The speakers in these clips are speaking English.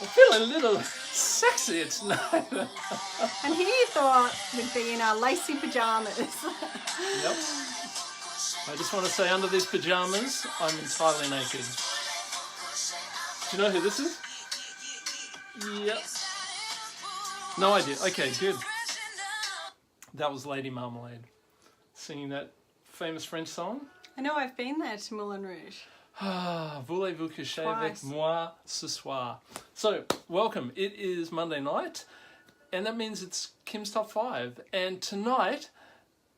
I'm feeling a little sexy tonight. And here you thought we'd be in our lacy pyjamas. Yep. I just want to say, under these pyjamas, I'm entirely naked. Do you know who this is? Yep. No idea. Okay, good. That was Lady Marmalade singing that famous French song. I know, I've been there to Moulin Rouge. Voulez-vous coucher avec moi ce soir? So, welcome. It is Monday night, and that means it's Kim's Top 5. And tonight,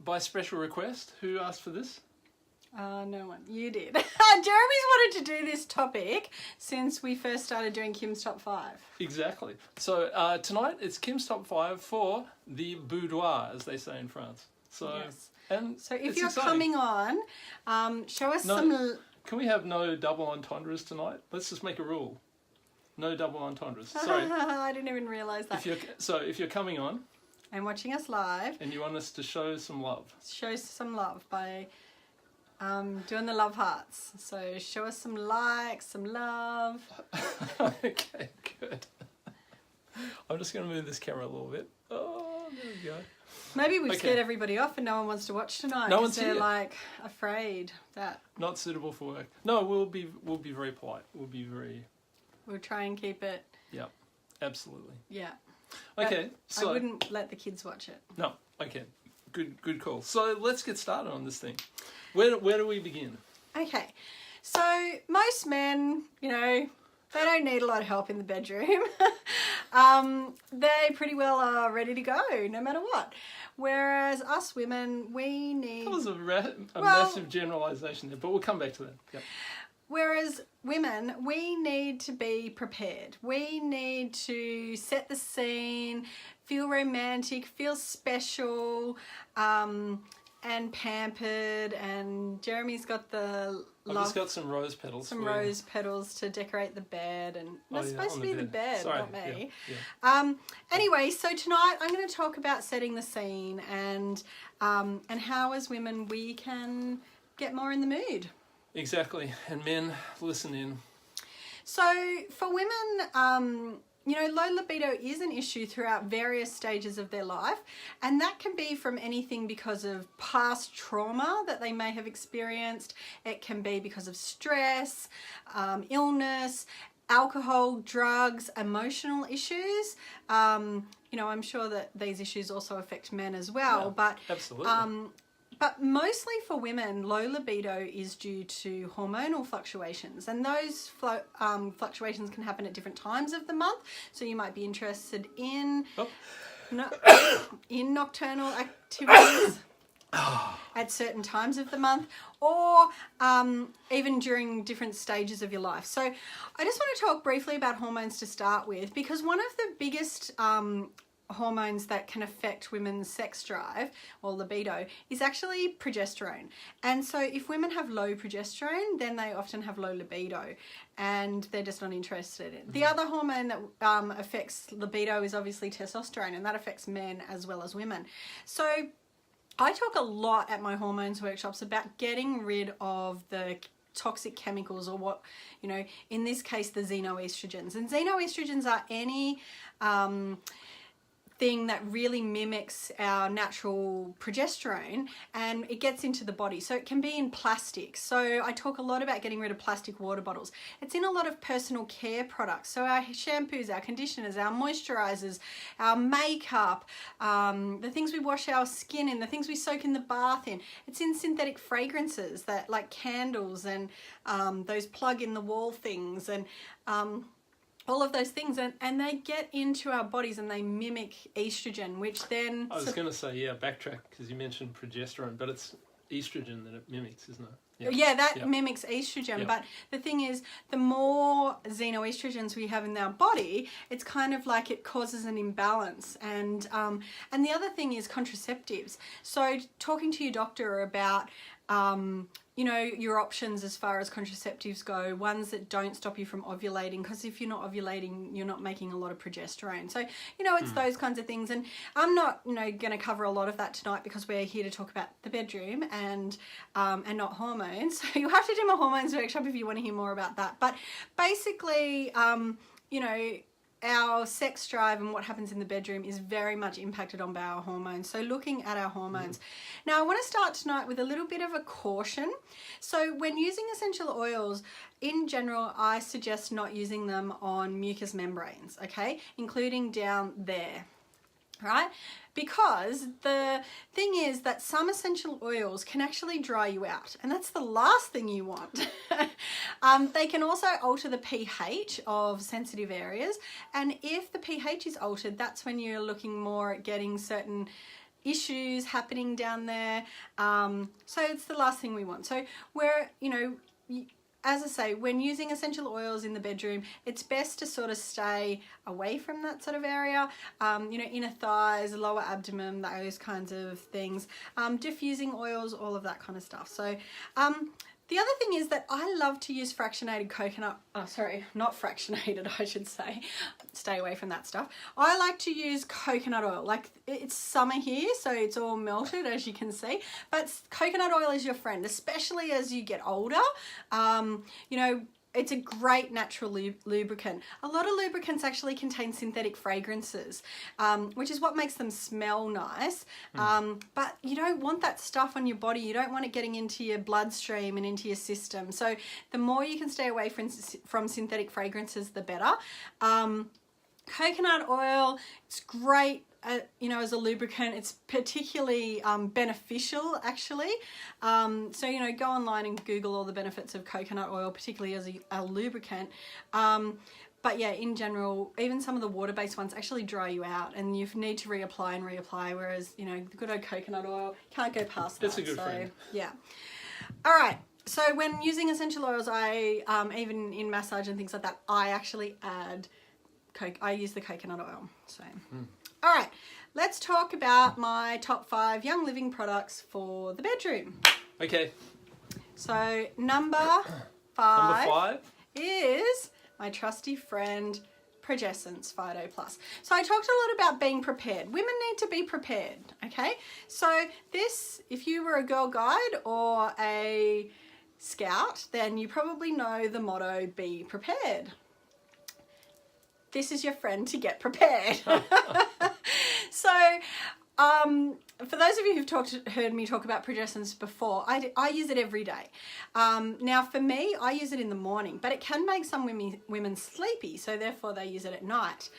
by special request, who asked for this? No one. You did. Jeremy's wanted to do this topic since we first started doing Kim's Top 5. Exactly. So, tonight, it's Kim's Top 5 for the boudoir, as they say in France. So, yes. And so if it's you're exciting. coming on, show us some... Can we have no double entendres tonight? Let's just make a rule. No double entendres. Sorry. I didn't even realise that. If you're coming on and watching us live, and you want us to show some love, show some love by doing the love hearts. So show us some likes, some love. Okay, good. I'm just going to move this camera a little bit. Oh, there we go. Maybe we've scared everybody off and no one wants to watch tonight. No one's they're here. like afraid that Not suitable for work. No, we'll be very polite. We'll try and keep it. Yeah, absolutely. Yeah. Okay, but so I wouldn't let the kids watch it. No. Okay. Good call. So let's get started on this thing. Where do we begin? Okay. So most men, they don't need a lot of help in the bedroom. They pretty well are ready to go, no matter what. Whereas us women, we need... That was a massive generalisation there, but we'll come back to that. Yep. Whereas women, we need to be prepared. We need to set the scene, feel romantic, feel special, and pampered. And Jeremy's got the... I've just got some rose petals. Some rose petals to decorate the bed, and that's supposed to be the bed, Sorry. not me. Yeah. Anyway, so tonight I'm going to talk about setting the scene and how as women we can get more in the mood. Exactly, and men, listen in. So for women, low libido is an issue throughout various stages of their life, and that can be from anything because of past trauma that they may have experienced. It can be because of stress, illness, alcohol, drugs, emotional issues. I'm sure that these issues also affect men as well, but absolutely. But mostly for women, low libido is due to hormonal fluctuations, and those fluctuations can happen at different times of the month. So you might be interested in in nocturnal activities at certain times of the month, or even during different stages of your life. So I just want to talk briefly about hormones to start with, because one of the biggest hormones that can affect women's sex drive or libido is actually progesterone. And so if women have low progesterone, then they often have low libido and they're just not interested in. The other hormone that affects libido is obviously testosterone, and that affects men as well as women. So I talk a lot at my hormones workshops about getting rid of the toxic chemicals, or what, in this case, the xenoestrogens. And xenoestrogens are any thing that really mimics our natural progesterone, and it gets into the body. So it can be in plastic. So I talk a lot about getting rid of plastic water bottles. It's in a lot of personal care products. So our shampoos, our conditioners, our moisturizers, our makeup, the things we wash our skin in, the things we soak in the bath in. It's in synthetic fragrances, that like candles and those plug in the wall things, and all of those things, and they get into our bodies and they mimic estrogen, which then... I was going to say, backtrack, because you mentioned progesterone, but it's estrogen that it mimics, isn't it? Yeah, that mimics estrogen. But the thing is, the more xenoestrogens we have in our body, it's kind of like it causes an imbalance. And the other thing is contraceptives. So talking to your doctor about your options as far as contraceptives go, ones that don't stop you from ovulating, because if you're not ovulating, you're not making a lot of progesterone. So, it's those kinds of things. And I'm not, going to cover a lot of that tonight, because we're here to talk about the bedroom and not hormones. So you'll have to do my hormones workshop if you want to hear more about that. But basically, our sex drive and what happens in the bedroom is very much impacted on by our hormones. So looking at our hormones. Now I want to start tonight with a little bit of a caution. So when using essential oils, in general, I suggest not using them on mucous membranes, okay? Including down there, right? Because the thing is that some essential oils can actually dry you out, and that's the last thing you want. They can also alter the pH of sensitive areas, and if the pH is altered, that's when you're looking more at getting certain issues happening down there. So it's the last thing we want. So we're, you know, as I say, when using essential oils in the bedroom, it's best to sort of stay away from that sort of area, you know, inner thighs, lower abdomen, those kinds of things, diffusing oils, all of that kind of stuff. So the other thing is that I love to use fractionated coconut, not fractionated, I should say, stay away from that stuff. I like to use coconut oil. Like, it's summer here, so it's all melted, as you can see, but coconut oil is your friend, especially as you get older. You know, it's a great natural lubricant. A lot of lubricants actually contain synthetic fragrances, which is what makes them smell nice. But you don't want that stuff on your body. You don't want it getting into your bloodstream and into your system. So the more you can stay away from synthetic fragrances, the better. Coconut oil, it's great. You know, as a lubricant, it's particularly beneficial, actually. So, you know, go online and Google all the benefits of coconut oil, particularly as a lubricant. But yeah, in general, even some of the water-based ones actually dry you out, and you need to reapply and reapply, whereas, you know, the good old coconut oil, can't go past that. It's a good friend. Yeah. All right. So when using essential oils, I, even in massage and things like that, I actually add I use the coconut oil. So, all right, let's talk about my top 5 Young Living products for the bedroom. Okay. So number 5, Number 5 is my trusty friend Progessence Phyto Plus. So I talked a lot about being prepared. Women need to be prepared, okay? So this, if you were a Girl Guide or a Scout, then you probably know the motto, be prepared. This is your friend to get prepared. So, for those of you who've heard me talk about Progessence before, I use it every day. Now, for me, I use it in the morning, but it can make some women sleepy, so therefore they use it at night.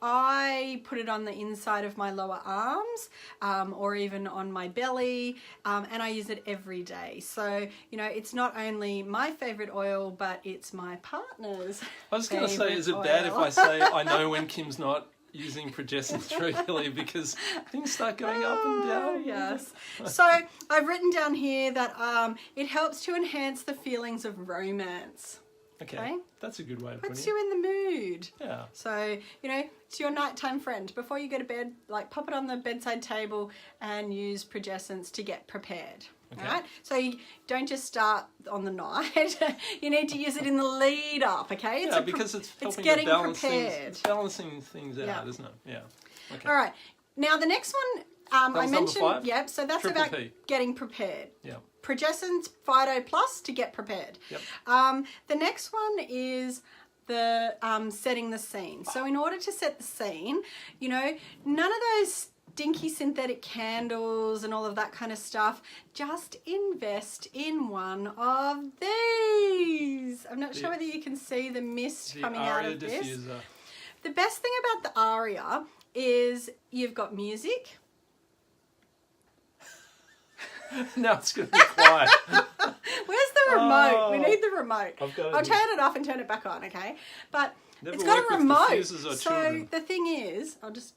I put it on the inside of my lower arms, or even on my belly, and I use it every day. So, you know, it's not only my favourite oil, but it's my partner's I was going to say, is it oil. bad if I say I know when Kim's not using Progessence regularly, because things start going up and down? Yes. So I've written down here that it helps to enhance the feelings of romance. Okay. That's a good way to put it. Puts you in the mood. Yeah. So, you know, it's your nighttime friend. Before you go to bed, like, pop it on the bedside table and use Progessence to get prepared. Okay. All right? So you don't just start on the night. You need to use it in the lead up, okay? Yeah, because it's helping getting to balance prepared. things. It's balancing things out, isn't it? Yeah. Okay. All right. Now, the next one I mentioned, number 5? Yep, so that's Triple about P. getting prepared. Yeah. Progessence Phyto Plus to get prepared. Yep. The next one is the setting the scene. So in order to set the scene, you know, none of those stinky synthetic candles and all of that kind of stuff. Just invest in one of these. I'm not sure whether you can see the mist coming out of this. Diffuser. The best thing about the Aria is you've got music. Now it's going to be quiet. Where's the remote? We need the remote. I've got it I'll here. turn it off and turn it back on, okay? But Never it's got work a with remote. diffusers or So children. the thing is, I'll just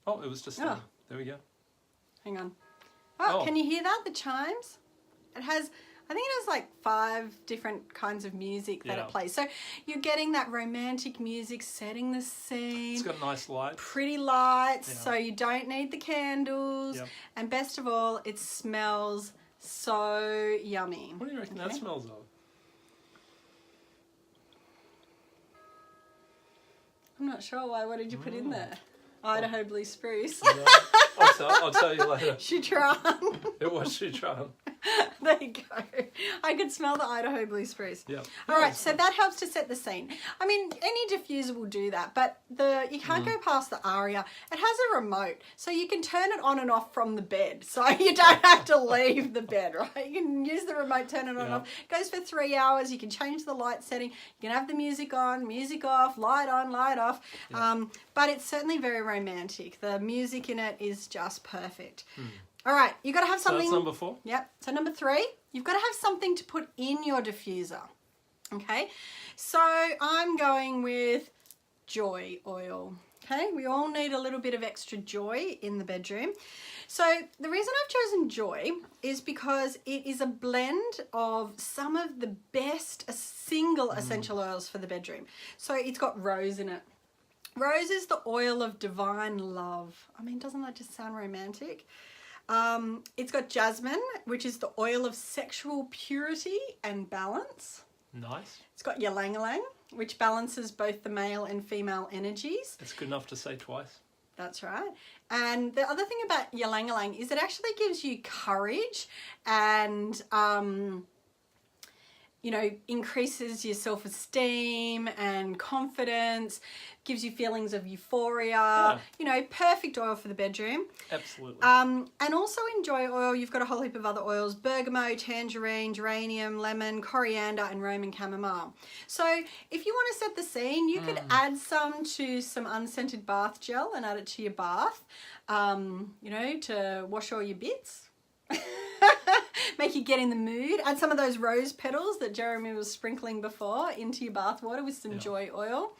Oh, it was just there. There we go. hang on. Oh, Oh. can you hear that? The chimes? It has, I think it has like 5 different kinds of music that Yeah. it plays. So you're getting that romantic music, setting the scene. It's got a nice light. Pretty lights, Yeah. so you don't need the candles. Yep. And best of all, it smells so yummy. What do you reckon that smells of? I'm not sure why. What did you put in there? Idaho blue spruce. Yeah. I'll tell you later. Citron. It was Citron. There you go. I could smell the Idaho blue spruce. Yeah. All right, so that helps to set the scene. I mean, any diffuser will do that, but you can't go past the Aria. It has a remote, so you can turn it on and off from the bed. So you don't have to leave the bed, right? You can use the remote, turn it on and off. It goes for 3 hours. You can change the light setting. You can have the music on, music off, light on, light off. Yeah. But it's certainly very romantic. The music in it is just perfect. All right, you've got to have something. So that's number 4? Yep. So number 3, you've got to have something to put in your diffuser. Okay. So I'm going with joy oil. Okay. We all need a little bit of extra joy in the bedroom. So the reason I've chosen joy is because it is a blend of some of the best single essential oils for the bedroom. So it's got rose in it. Rose is the oil of divine love. I mean, doesn't that just sound romantic? It's got jasmine, which is the oil of sexual purity and balance. Nice. It's got ylang-ylang, which balances both the male and female energies. It's good enough to say twice. That's right. And the other thing about ylang-ylang is it actually gives you courage and, you know, increases your self-esteem and confidence, gives you feelings of euphoria, you know, perfect oil for the bedroom. Absolutely. And also in joy oil, you've got a whole heap of other oils: bergamot, tangerine, geranium, lemon, coriander, and Roman chamomile. So if you want to set the scene, you could add some to some unscented bath gel and add it to your bath, you know, to wash all your bits. Make you get in the mood. Add some of those rose petals that Jeremy was sprinkling before into your bath water with some joy oil.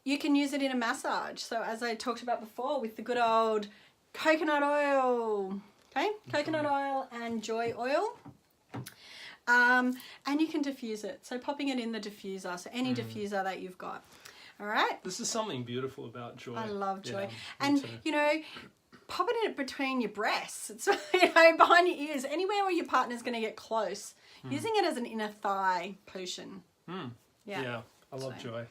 You can use it in a massage. So as I talked about before, with the good old coconut oil. Okay, coconut oil and joy oil. And you can diffuse it. So popping it in the diffuser. So any diffuser that you've got. All right. This is something beautiful about joy. I love joy. Yeah, and you know, pop it in between your breasts. It's, you know, behind your ears, anywhere where your partner's going to get close. Using it as an inner thigh potion. Yeah, I love joy.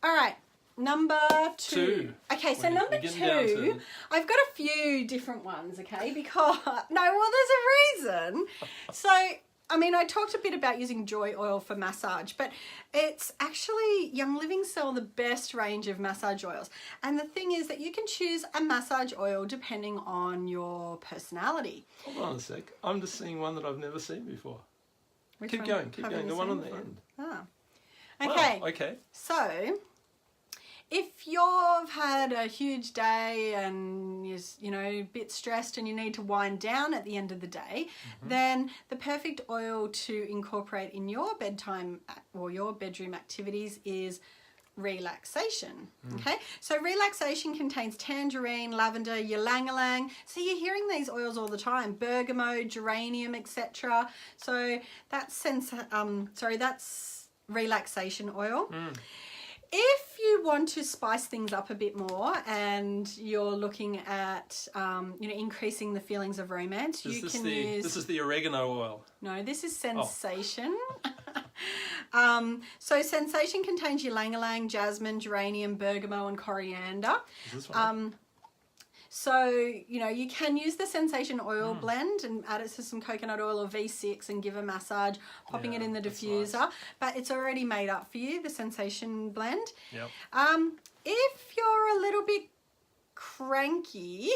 All right, number 2. Okay, so number 2, I've got a few different ones, okay, because, there's a reason. So, I mean, I talked a bit about using joy oil for massage, but it's actually Young Living sell the best range of massage oils. And the thing is that you can choose a massage oil depending on your personality. Hold on a sec. I'm just seeing one that I've never seen before. Which keep one going. haven't The you one seen on the before? end. Ah. Okay. Wow, okay. So, if you've had a huge day and you're, you know, a bit stressed and you need to wind down at the end of the day, then the perfect oil to incorporate in your bedtime or your bedroom activities is relaxation. Okay, so relaxation contains tangerine, lavender, ylang-ylang. So you're hearing these oils all the time: bergamot, geranium, etc. So that's that's relaxation oil. If you want to spice things up a bit more and you're looking at, you know, increasing the feelings of romance, you can use... This is the oregano oil. No, this is Sensation. So Sensation contains ylang-ylang, jasmine, geranium, bergamot, and coriander. Is this one? So, you know, you can use the Sensation oil blend and add it to some coconut oil or V6 and give a massage, popping it in the diffuser. Nice. But it's already made up for you, the Sensation blend. Yep. If you're a little bit cranky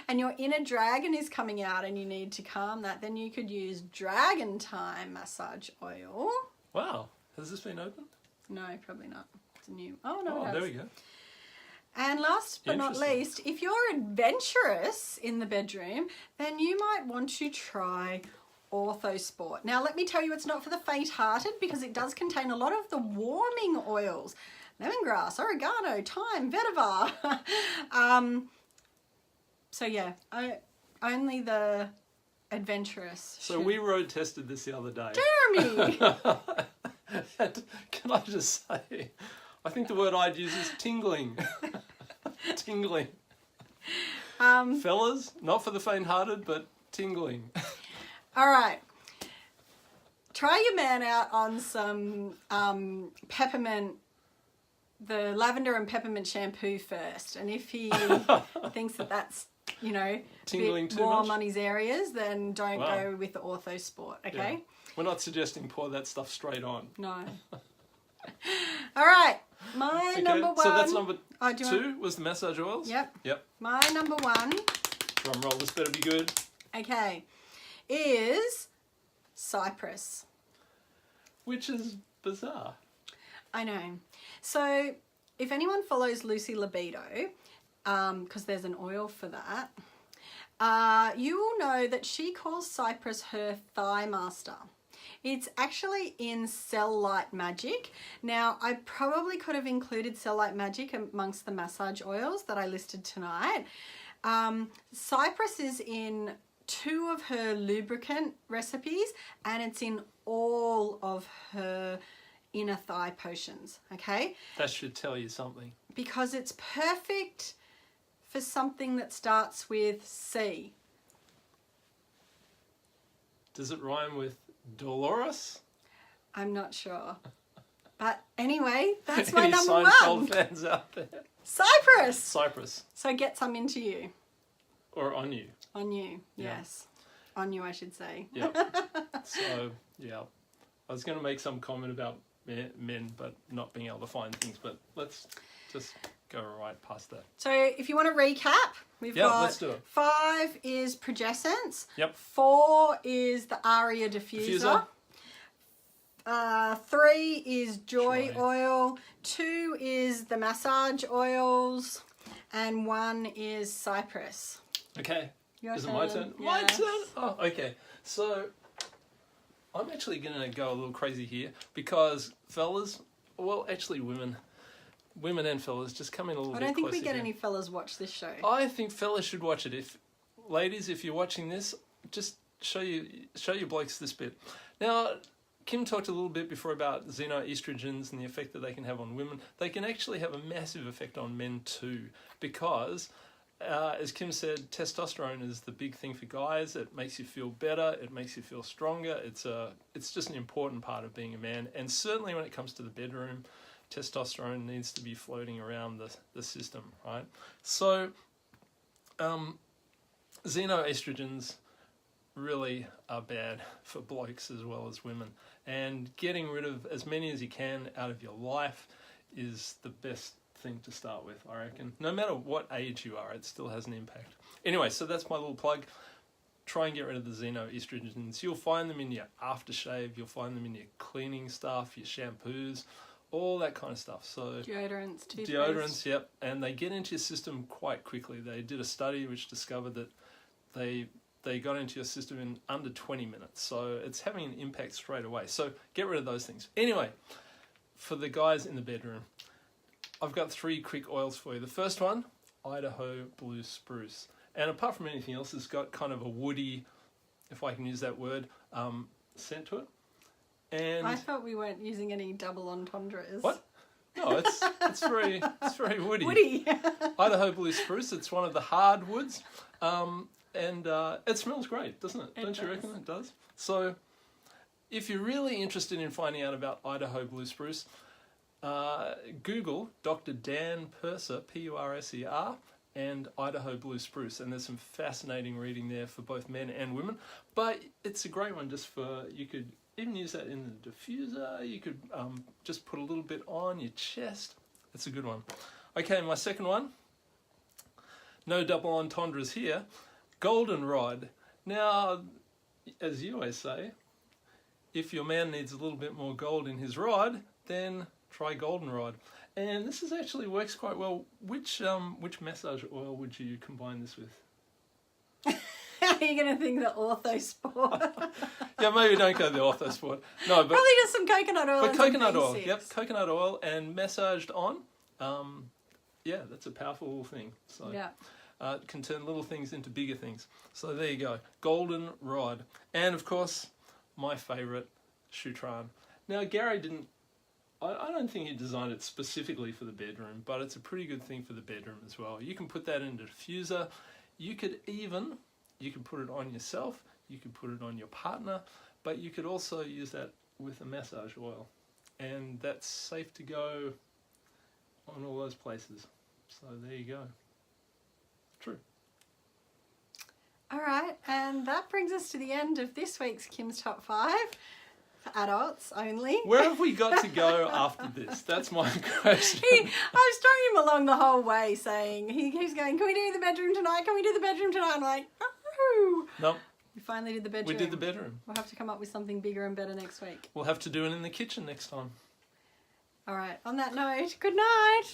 and your inner dragon is coming out and you need to calm that, then you could use Dragon Time massage oil. Wow. Has this been opened? No, probably not. It's a new... Oh, no, it has. There we go. And last but not least, if you're adventurous in the bedroom, then you might want to try Orthosport. Now, let me tell you, it's not for the faint-hearted because it does contain a lot of the warming oils. Lemongrass, oregano, thyme, vetiver. So, yeah, only the adventurous. So we road tested this the other day. Jeremy! And can I just say... I think the word I'd use is tingling. Tingling. Fellas, not for the faint-hearted, but tingling. All right. Try your man out on some peppermint, the lavender and peppermint shampoo first. And if he thinks that that's you know, Tingling bit too warm much? on his areas, then don't Wow. go with the ortho sport, okay? Yeah. We're not suggesting pour that stuff straight on. No. All right, my number one. So that's number Oh, do you two want- was the massage oils? Yep. Yep. My number one, Drum roll, this better be good. okay, is cypress. Which is bizarre. I know. So if anyone follows Lucy Libido, because there's an oil for that, you will know that she calls cypress her thigh master. It's actually in Cell Light Magic. Now, I probably could have included Cell Light Magic amongst the massage oils that I listed tonight. Cypress is in 2 of her lubricant recipes, and it's in all of her inner thigh potions, okay? That should tell you something. Because it's perfect for something that starts with C. Does it rhyme with Dolores? I'm not sure. But anyway, that's my Any number Seinfeld one. fans out there? Cypress! Cypress. So get some into you. Or on you. On you, Yeah. yes. On you, I should say. Yeah. So, yeah. I was going to make some comment about men, but not being able to find things. But let's just go right past that. So if you want to recap, we've Yeah, got let's do it. 5 is Progescence. Yep. 4 is the Aria Diffuser. 3 is Joy Joy. Oil. 2 is the massage oils. And 1 is Cypress. Okay. Your Is it my turn? turn. My Yes. turn? Oh, okay. So, I'm actually going to go a little crazy here because fellas, well, actually women and fellas, just come in a little I bit don't think we closer get here. any fellas watch this show. I think fellas should watch it. Ladies, if you're watching this, just show your blokes this bit. Now, Kim talked a little bit before about xenoestrogens and the effect that they can have on women. They can actually have a massive effect on men too, because as Kim said, testosterone is the big thing for guys. It makes you feel better. It makes you feel stronger. It's just an important part of being a man. And certainly when it comes to the bedroom, testosterone needs to be floating around the system, right? So, xenoestrogens really are bad for blokes as well as women. And getting rid of as many as you can out of your life is the best thing to start with, I reckon. No matter what age you are, it still has an impact. Anyway, so that's my little plug. Try and get rid of the xenoestrogens. You'll find them in your aftershave, you'll find them in your cleaning stuff, your shampoos, all that kind of stuff. So Deodorants, toothpaste. deodorants, yep, and they get into your system quite quickly. They did a study which discovered that they got into your system in under 20 minutes. So it's having an impact straight away. So get rid of those things. Anyway, for the guys in the bedroom, I've got 3 quick oils for you. The first one, Idaho Blue Spruce. And apart from anything else, it's got kind of a woody, if I can use that word, scent to it. And I thought we weren't using any double entendres. what? No, it's very woody. Woody. Idaho Blue Spruce. It's one of the hardwoods, and it smells great, doesn't it? Don't you reckon it does? So, if you're really interested in finding out about Idaho Blue Spruce, Google Dr. Dan Purser, P-U-R-S-E-R, and Idaho Blue Spruce, and there's some fascinating reading there for both men and women. But it's a great one just for, you could even use that in the diffuser. You could just put a little bit on your chest. It's a good one. Okay, my second one. No double entendres here. Goldenrod. Now, as you always say, if your man needs a little bit more gold in his rod, then try goldenrod. And this actually works quite well. Which massage oil would you combine this with? Are you going to think the ortho sport? Yeah, maybe don't go the ortho sport. No, but Probably just some coconut oil. but and some coconut oil. B6. Yep, coconut oil and massaged on. Yeah, that's a powerful little thing. So Yeah. it can turn little things into bigger things. So there you go, goldenrod, and of course my favourite, Shutran. Now Gary didn't. I don't think he designed it specifically for the bedroom, but it's a pretty good thing for the bedroom as well. You can put that in a diffuser. You could put it on yourself. You could put it on your partner, but you could also use that with a massage oil, and that's safe to go on all those places. So there you go. True. All right, and that brings us to the end of this week's Kim's Top 5 for adults only. Where have we got to go after this? That's my question. I was stringing him along the whole way saying, he keeps going, can we do the bedroom tonight? Can we do the bedroom tonight? I'm like, oh. Nope. We finally did the bedroom. We did the bedroom. We'll have to come up with something bigger and better next week. We'll have to do it in the kitchen next time. All right, on that note, good night.